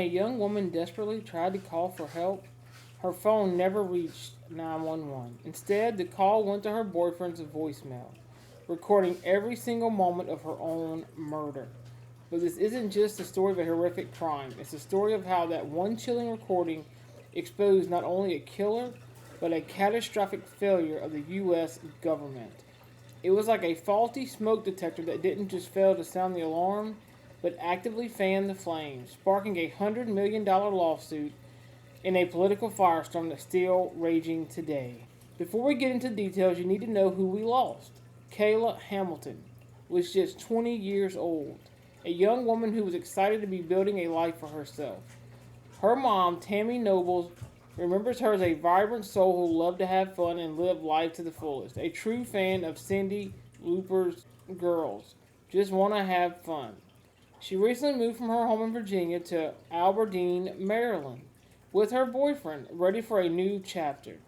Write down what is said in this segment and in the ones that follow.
a young woman desperately tried to call for help, her phone never reached 911. Instead, the call went to her boyfriend's voicemail, recording every single moment of her own murder. But this isn't just the story of a horrific crime, it's the story of how that one chilling recording exposed not only a killer, but a catastrophic failure of the U.S. government. It was like a faulty smoke detector that didn't just fail to sound the alarm, but actively fanned the flames, sparking a $100 million lawsuit in a political firestorm that's still raging today. Before we get into details, you need to know who we lost. Kayla Hamilton was just 20 years old, a young woman who was excited to be building a life for herself. Her mom, Tammy Nobles, remembers her as a vibrant soul who loved to have fun and live life to the fullest. A true fan of Cindy Lauper's Girls. Just want to have fun. She recently moved from her home in Virginia to Aberdeen, Maryland, with her boyfriend, ready for a new chapter.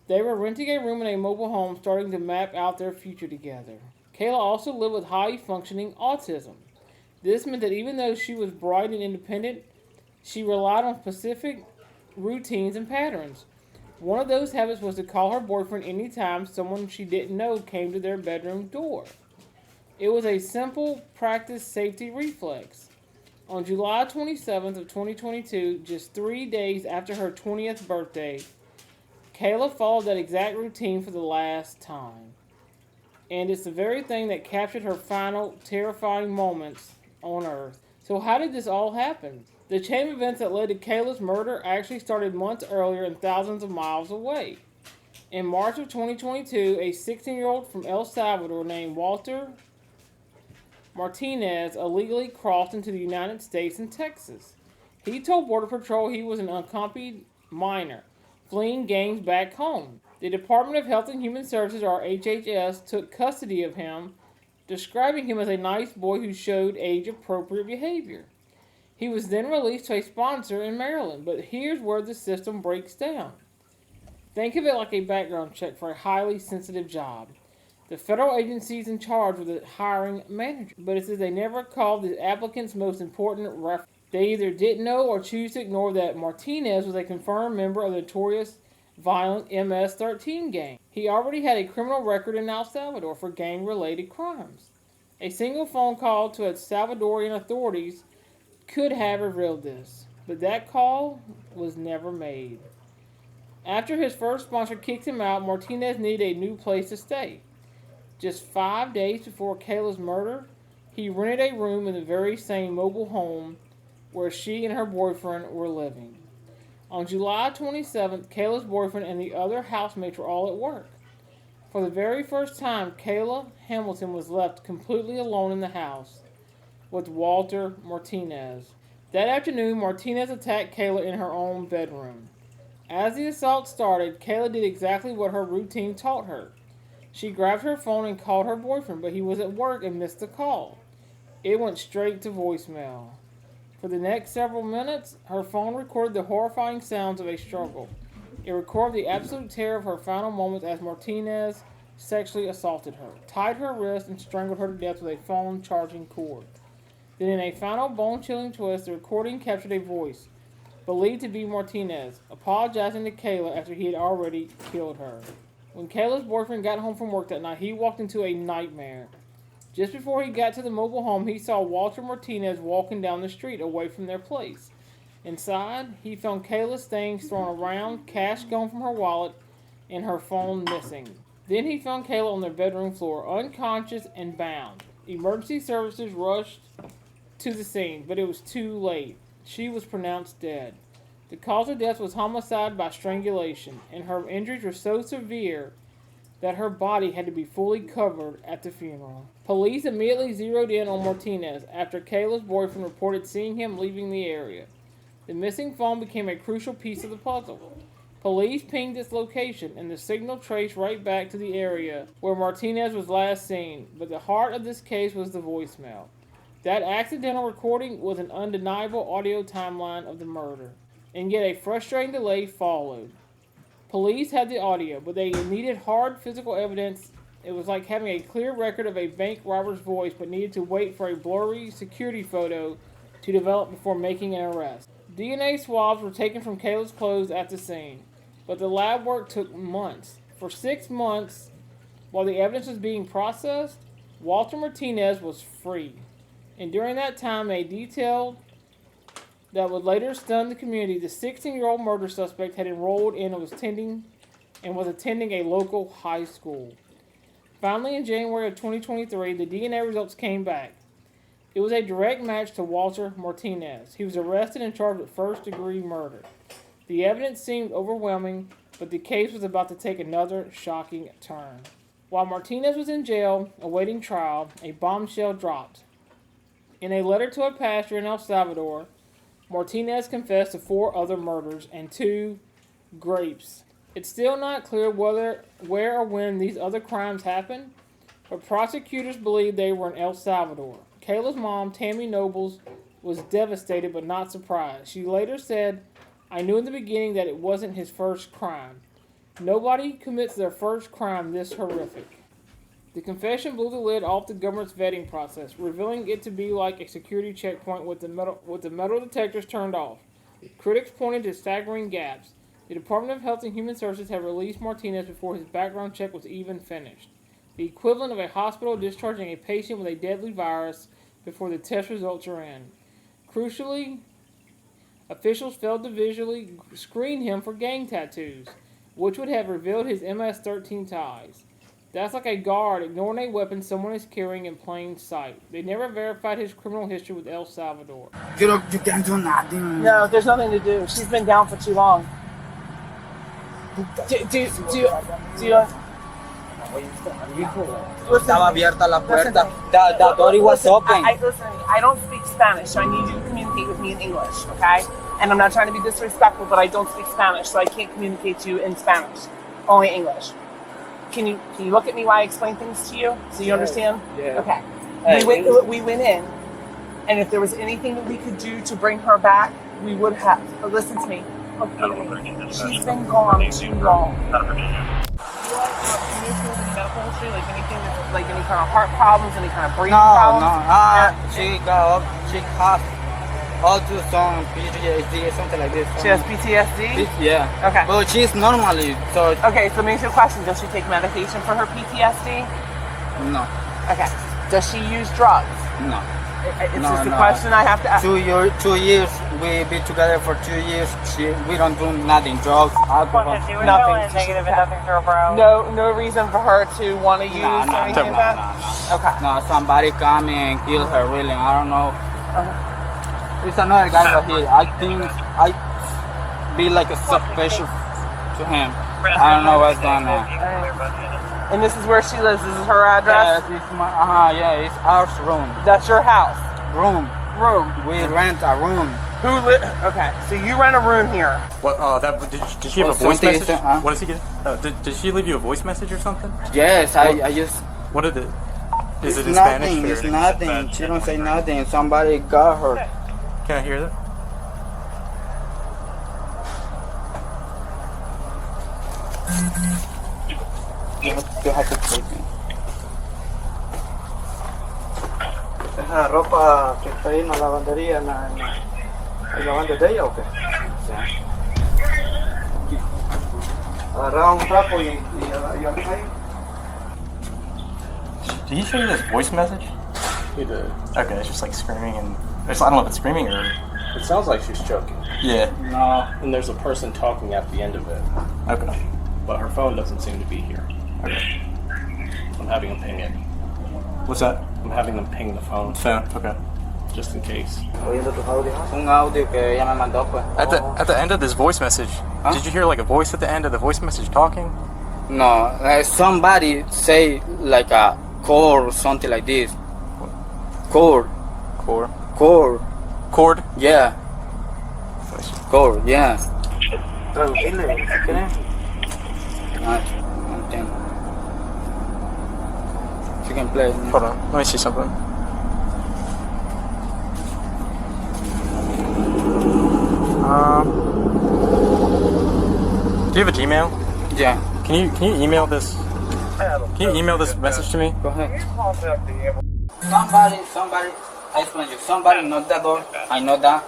They were renting a room in a mobile home, starting to map out their future together. Kayla also lived with high-functioning autism. This meant that even though she was bright and independent, she relied on specific routines and patterns. One of those habits was to call her boyfriend anytime someone she didn't know came to their bedroom door. It was a simple practice safety reflex. On July 27th of 2022, just 3 days after her 20th birthday, Kayla followed that exact routine for the last time. And it's the very thing that captured her final terrifying moments on Earth. So how did this all happen? The chain of events that led to Kayla's murder actually started months earlier and thousands of miles away. In March of 2022, a 16-year-old from El Salvador named Walter Martinez illegally crossed into the United States and Texas. He told Border Patrol he was an unaccompanied minor, fleeing gangs back home. The Department of Health and Human Services, or HHS, took custody of him, describing him as a nice boy who showed age-appropriate behavior. He was then released to a sponsor in Maryland, but here's where the system breaks down. Think of it like a background check for a highly sensitive job. The federal agencies in charge were the hiring manager, but it says they never called the applicant's most important reference. They either didn't know or choose to ignore that Martinez was a confirmed member of the notorious violent MS-13 gang. He already had a criminal record in El Salvador for gang-related crimes. A single phone call to Salvadorian authorities could have revealed this, but that call was never made. After his first sponsor kicked him out, Martinez needed a new place to stay. Just 5 days before Kayla's murder, he rented a room in the very same mobile home where she and her boyfriend were living. On July 27th, Kayla's boyfriend and the other housemates were all at work. For the very first time, Kayla Hamilton was left completely alone in the house with Walter Martinez. That afternoon, Martinez attacked Kayla in her own bedroom. As the assault started, Kayla did exactly what her routine taught her. She grabbed her phone and called her boyfriend, but he was at work and missed the call. It went straight to voicemail. For the next several minutes, her phone recorded the horrifying sounds of a struggle. It recorded the absolute terror of her final moments as Martinez sexually assaulted her, tied her wrist, and strangled her to death with a phone charging cord. Then in a final bone-chilling twist, the recording captured a voice, believed to be Martinez, apologizing to Kayla after he had already killed her. When Kayla's boyfriend got home from work that night, he walked into a nightmare. Just before he got to the mobile home, he saw Walter Martinez walking down the street away from their place. Inside, he found Kayla's things thrown around, cash gone from her wallet, and her phone missing. Then he found Kayla on their bedroom floor, unconscious and bound. Emergency services rushed to the scene, but it was too late. She was pronounced dead. The cause of death was homicide by strangulation, and her injuries were so severe that her body had to be fully covered at the funeral. Police immediately zeroed in on Martinez after Kayla's boyfriend reported seeing him leaving the area. The missing phone became a crucial piece of the puzzle. Police pinged its location, and the signal traced right back to the area where Martinez was last seen, but the heart of this case was the voicemail. That accidental recording was an undeniable audio timeline of the murder, and yet a frustrating delay followed. Police had the audio, but they needed hard physical evidence. It was like having a clear record of a bank robber's voice, but needed to wait for a blurry security photo to develop before making an arrest. DNA swabs were taken from Kayla's clothes at the scene, but the lab work took months. For 6 months, while the evidence was being processed, Walter Martinez was free. And during that time, a detail that would later stun the community, the 16-year-old murder suspect had enrolled in and was attending a local high school. Finally, in January of 2023, the DNA results came back. It was a direct match to Walter Martinez. He was arrested and charged with first-degree murder. The evidence seemed overwhelming, but the case was about to take another shocking turn. While Martinez was in jail, awaiting trial, a bombshell dropped. In a letter to a pastor in El Salvador, Martinez confessed to 4 other murders and 2 rapes. It's still not clear where or when these other crimes happened, but prosecutors believe they were in El Salvador. Kayla's mom, Tammy Nobles, was devastated but not surprised. She later said, "I knew in the beginning that it wasn't his first crime. Nobody commits their first crime this horrific." The confession blew the lid off the government's vetting process, revealing it to be like a security checkpoint with the metal detectors turned off. Critics pointed to staggering gaps. The Department of Health and Human Services had released Martinez before his background check was even finished, the equivalent of a hospital discharging a patient with a deadly virus before the test results are in. Crucially, officials failed to visually screen him for gang tattoos, which would have revealed his MS-13 ties. That's like a guard ignoring a weapon someone is carrying in plain sight. They never verified his criminal history with El Salvador. You can't do nothing. No, there's nothing to do. She's been down for too long. Do you Estaba abierta la puerta. The door was open. Listen, I don't speak Spanish, so I need you to communicate with me in English, okay? And I'm not trying to be disrespectful, but I don't speak Spanish, so I can't communicate to you in Spanish. Only English. Can you look at me while I explain things to you, so you understand? Yeah. Okay. We went in, and if there was anything that we could do to bring her back, we would have. But listen to me. Okay. She's been gone too long. Medical history, like anything, like any kind of heart problems, any kind of breathing problems? She has autism, PTSD, something like this. She has PTSD? Yeah. Okay. But she's normally, so... Okay, so me ask you a question. Does she take medication for her PTSD? No. Okay. Does she use drugs? No. It's just a question I have to ask. 2 years, we be together for 2 years. We don't do nothing, drugs, alcohol. Nothing. Negative and nothing to bro. No reason for her to want to use anything like that? Okay. No, somebody come and kill her, really. I don't know. It's another guy right here. I think I be like a suspicious to him. I don't know what's going on. And this is where she lives. This is her address? Yeah, it's our room. That's your house? Room. We rent a room. Okay, so you rent a room here. What? Did she have a voice message? What does he get? Did she leave you a voice message or something? Yes, I just... What did it? Is it in nothing, Spanish? It's nothing. She don't say nothing. Somebody got her. Can I hear that? You have to take me. ¿Esa ropa que está ahí en la lavandería, en la lavanda de ella o qué? Sí. Agarraba un trapo y ahí. Did he show you this voice message? He did. Okay, it's just like screaming and... I don't know if it's screaming or... It sounds like she's choking. Yeah. No. And there's a person talking at the end of it. Okay. But her phone doesn't seem to be here. Okay. I'm having them ping it. What's that? I'm having them ping the phone. Phone. Okay. Just in case. Un audio que ella me mandó, pues. At the end of this voice message, did you hear like a voice at the end of the voice message talking? No, somebody say like a core or something like this. Core. Yeah. Core, yeah. Traducirle, ¿qué? No entiendo. You can play. Hold on, let me see something. Do you have a Gmail? Yeah. Can you email this? Can you email this message to me? Go ahead. Somebody, I explain you. Somebody knocked the door. I know that.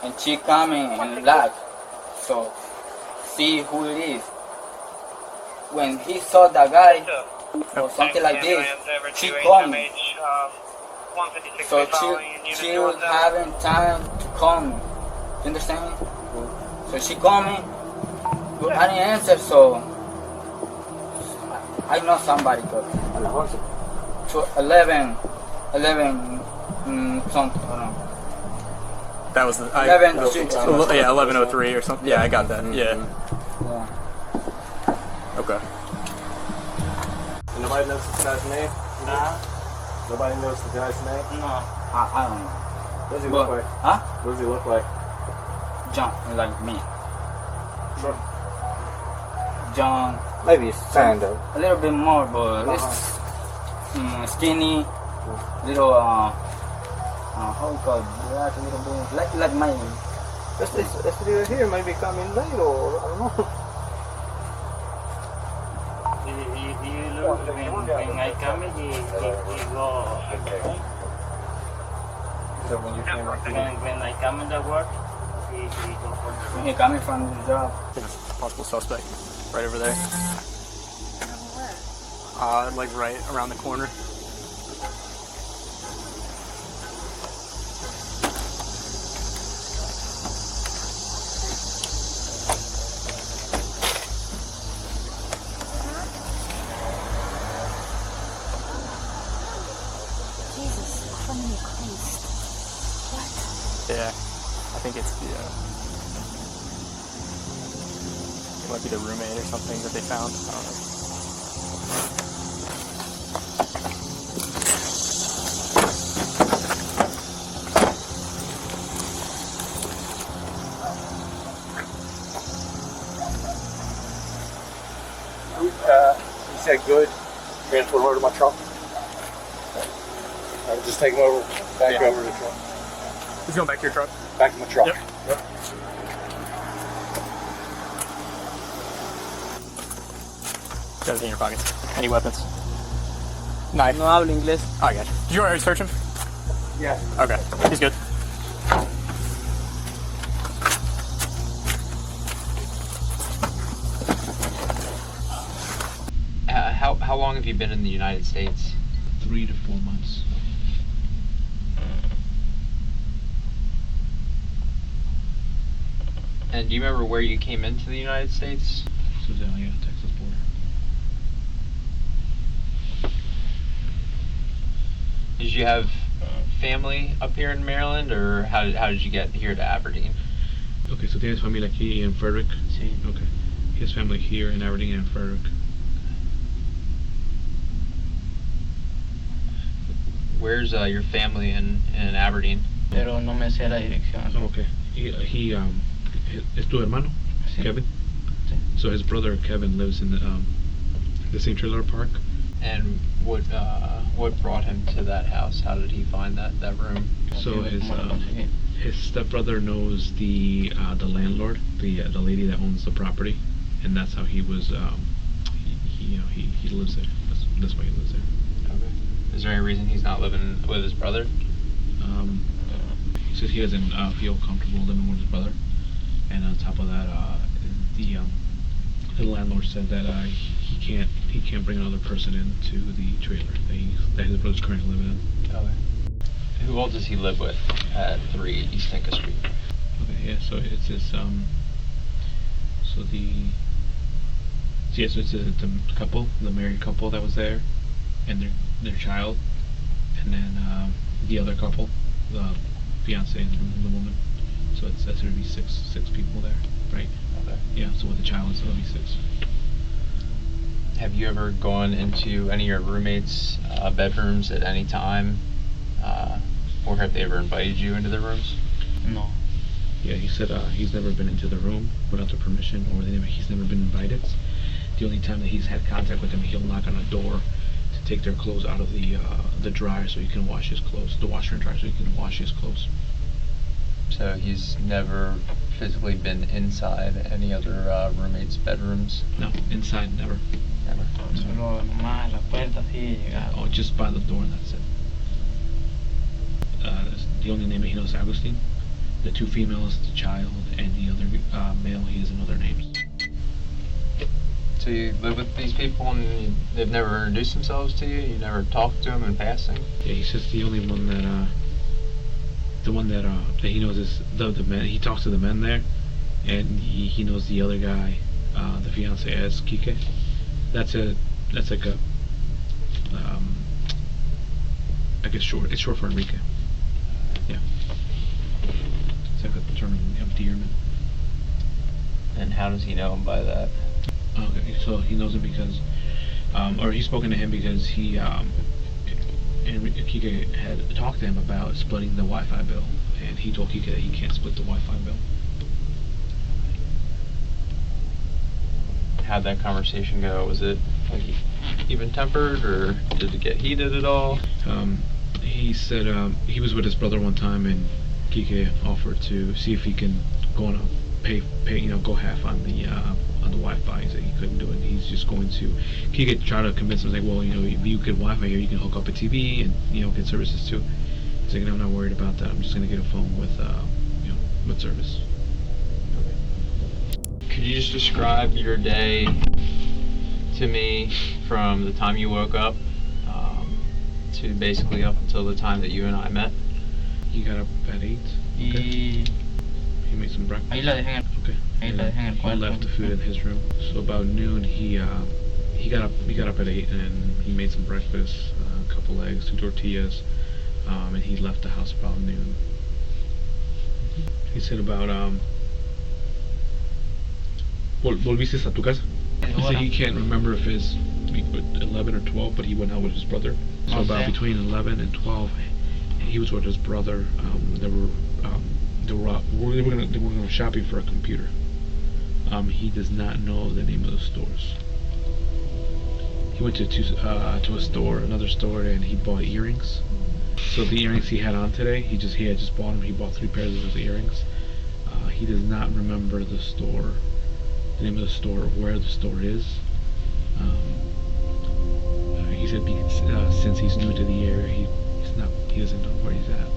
and she coming and look, so see who it is. When he saw the guy or something like this, she called me. So she was having time to call me. You understand? So she called me, but I didn't answer. So I know somebody. So 11 something. I don't know. That was the 11. yeah, 11:03 or something. Yeah, I got that. Yeah. Okay. Nobody knows this guy's name? Nobody knows the guy's name? No, I don't know. What does he look like? Huh? What does he look like? John, like me. Sure. John. Maybe Sando. A little bit more, but it's skinny, little how you call it? Black, a little bit like my. It's here, maybe coming late or I don't know. When I come, he go. So when you came up When I come in the work, he go for the. When he coming from the job. Possible suspect, right over there. Like right around the corner. Yeah, I think it's the, it might be the roommate or something that they found. I don't know. he said good. Transfer him over to my truck. I would just take him over, back over to the truck. He's going back to your truck? Back to my truck. Yep. Got everything in your pockets. Any weapons? Knife? No hablo inglés. Oh, I got you. Did you already search him? Yeah. Okay, he's good. How long have you been in the United States? 3 to 4 months. And do you remember where you came into the United States? Sedalia, Texas border. Did you have family up here in Maryland, or how did you get here to Aberdeen? Okay, so tienes familia aquí en Frederick? Sí. Okay. He has family here in Aberdeen and Frederick. Where's your family in Aberdeen? Pero no me sé la dirección. Oh, okay. He es tu hermano, Sí. Kevin? Sí. So his brother Kevin lives in the same trailer park. And what brought him to that house? How did he find that room? So his stepbrother knows the landlord, the lady that owns the property, and that's how he was. He lives there. That's why he lives there. Okay. Is there any reason he's not living with his brother? He says he doesn't feel comfortable living with his brother, and on top of that, the landlord said that he can't bring another person into the trailer that his brother's currently living in. Okay. Who all does he live with at 3 East Tinka Street? Okay, yeah. So it's his it's the couple, the married couple that was there, and their child, and then the other couple, the fiance and the woman. So that's going to be six people there, right? Okay. Yeah. So with the child, it's going to be 6. Have you ever gone into any of your roommates' bedrooms at any time? Or have they ever invited you into their rooms? No. Yeah, he said he's never been into the room without their permission, or he's never been invited. The only time that he's had contact with them, he'll knock on a door to take their clothes out of the dryer so he can wash his clothes, the washer and dryer so he can wash his clothes. So he's never physically been inside any other roommates' bedrooms? No, inside, never. Never. Solo nomás la puerta así llegado. Oh, just by the door, and that's it. The only name that he knows is Agustin, The 2 females, the child, and the other male, he doesn't know their names. So you live with these people and they've never introduced themselves to you? You never talked to them in passing? Yeah, he's just the only one that that he knows is the men. He talks to the men there, and he knows the other guy, the fiance, as Kike. That's like a I guess it's short for Enrique. Yeah. It's like a term of endearment. And how does he know him by that? Okay, so he knows him because, or he's spoken to him because he, and Kike had talked to him about splitting the Wi-Fi bill, and he told Kike that he can't split the Wi-Fi bill. How'd that conversation go? Was it like even-tempered, or did it get heated at all? He said he was with his brother one time, and Kike offered to see if he can go on a pay, go half on the Wi-Fi. He said he couldn't do it. He's just going to. Kike tried to convince him, like, well, if you get Wi-Fi here, you can hook up a TV and get services too. He's like, I'm not worried about that. I'm just gonna get a phone with with service. Could you just describe your day to me from the time you woke up to basically up until the time that you and I met? He got up at 8. Okay. He made some breakfast. Okay. And he left the food in his room. So about noon, he got up at 8 and he made some breakfast, a couple eggs, 2 tortillas, and he left the house about noon. He said about ¿Volviste a tu casa? He said he can't remember if it's 11 or 12, but he went out with his brother. So about between 11 and 12, he was with his brother. They were going shopping for a computer. He does not know the name of the stores. He went to a store, another store, and he bought earrings. So the earrings he had on today, he had just bought them. He bought 3 pairs of those earrings. He does not remember the store, the name of the store, or where the store is. He said since he's new to the area, he doesn't know where he's at.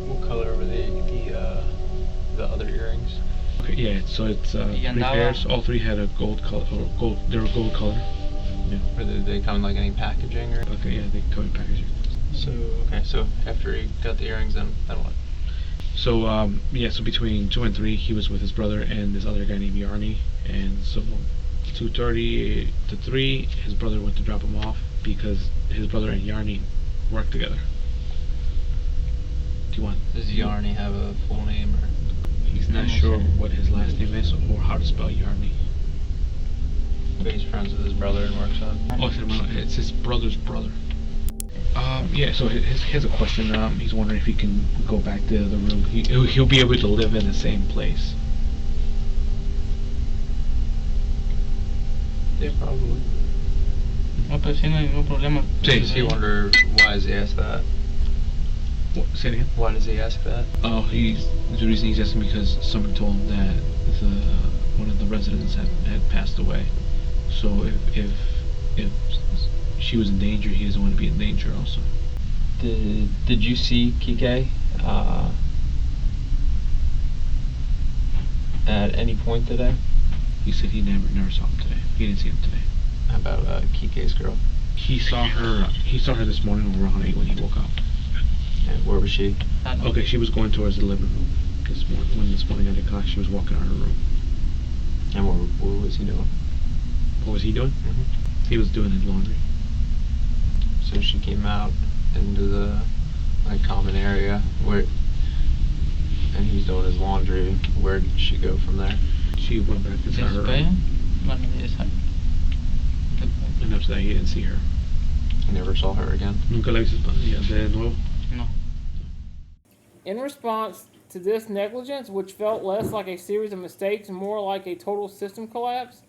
What color were the other earrings? Okay, yeah. So it's 3 pairs. All 3 had a gold color. They were gold color. Yeah. Or did they come in like any packaging or? Okay, yeah, they come in packaging. So after he got the earrings, then what? So so between 2 and 3, he was with his brother and this other guy named Yarny, and so 2:30 to 3, his brother went to drop him off because his brother and Yarny work together. Do you want? Does Yarny have a full name or? He's not sure what his last name is or how to spell Yarny. But he's friends with his brother and works on. Oh, it's his brother's brother. Yeah, so he has a question. He's wondering if he can go back to the room. He'll be able to live in the same place. Yeah, probably. No, pues sí, no hay ningún problema. Does he wonder why does he ask that? What, say it again? Why does he ask that? Oh, the reason he's asking because someone told him that one of the residents had passed away. So if she was in danger, he doesn't want to be in danger also. Did you see Kike at any point today? He said he never saw him today. He didn't see him today. How about Kike's girl? He saw her this morning around 8 when he woke up. And where was she? Okay, she was going towards the living room this morning. This morning at 8 o'clock, she was walking out of her room. And what was he doing? What was he doing? Mm-hmm. He was doing his laundry. So she came out into the common area and he's doing his laundry. Where did she go from there? She went back inside her room. And after that, he didn't see her. He never saw her again? Nunca la viste de nuevo? No. In response to this negligence, which felt less like a series of mistakes and more like a total system collapse,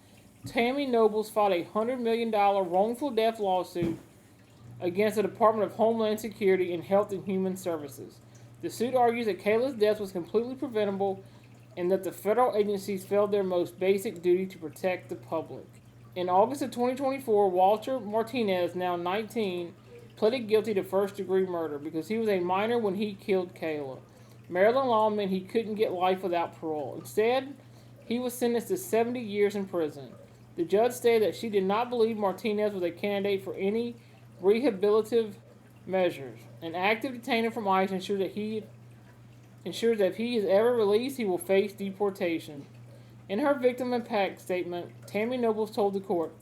Tammy Nobles filed a $100 million wrongful death lawsuit against the Department of Homeland Security and Health and Human Services. The suit argues that Kayla's death was completely preventable and that the federal agencies failed their most basic duty to protect the public. In August of 2024, Walter Martinez, now 19, pleaded guilty to first-degree murder because he was a minor when he killed Kayla. Maryland law meant he couldn't get life without parole. Instead, he was sentenced to 70 years in prison. The judge stated that she did not believe Martinez was a candidate for any rehabilitative measures. An active detainer from ICE ensures that if he is ever released, he will face deportation. In her victim impact statement, Tammy Nobles told the court,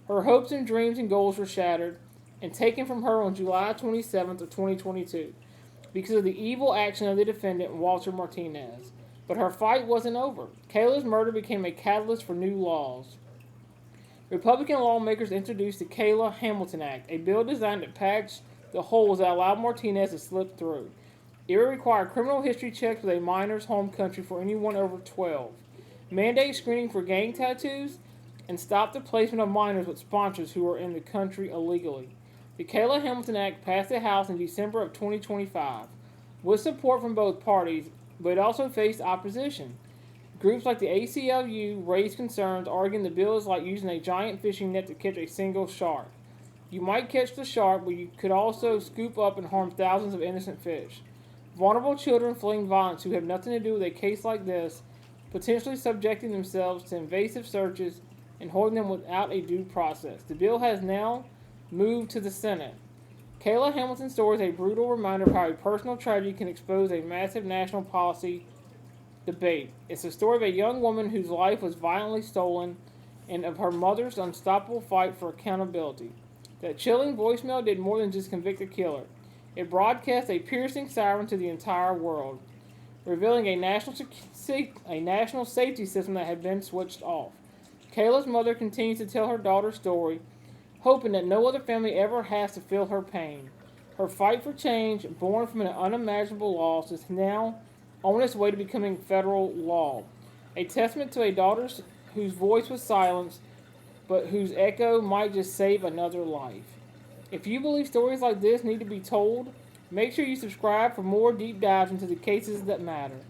her hopes and dreams and goals were shattered and taken from her on July 27th of 2022 because of the evil action of the defendant, Walter Martinez. But her fight wasn't over. Kayla's murder became a catalyst for new laws. Republican lawmakers introduced the Kayla Hamilton Act, a bill designed to patch the holes that allowed Martinez to slip through. It would require criminal history checks with a minor's home country for anyone over 12, mandate screening for gang tattoos, and stop the placement of minors with sponsors who are in the country illegally. The Kayla Hamilton Act passed the House in December of 2025, with support from both parties, but it also faced opposition. Groups like the ACLU raised concerns, arguing the bill is like using a giant fishing net to catch a single shark. You might catch the shark, but you could also scoop up and harm thousands of innocent fish. Vulnerable children fleeing violence who have nothing to do with a case like this, potentially subjecting themselves to invasive searches and holding them without a due process. The bill has now moved to the Senate. Kayla Hamilton's story is a brutal reminder of how a personal tragedy can expose a massive national policy debate. It's the story of a young woman whose life was violently stolen and of her mother's unstoppable fight for accountability. That chilling voicemail did more than just convict a killer. It broadcast a piercing siren to the entire world, revealing a national safety system that had been switched off. Kayla's mother continues to tell her daughter's story, hoping that no other family ever has to feel her pain. Her fight for change, born from an unimaginable loss, is now on its way to becoming federal law. A testament to a daughter whose voice was silenced, but whose echo might just save another life. If you believe stories like this need to be told, make sure you subscribe for more deep dives into the cases that matter.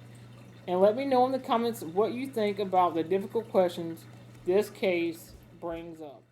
And let me know in the comments what you think about the difficult questions this case brings up.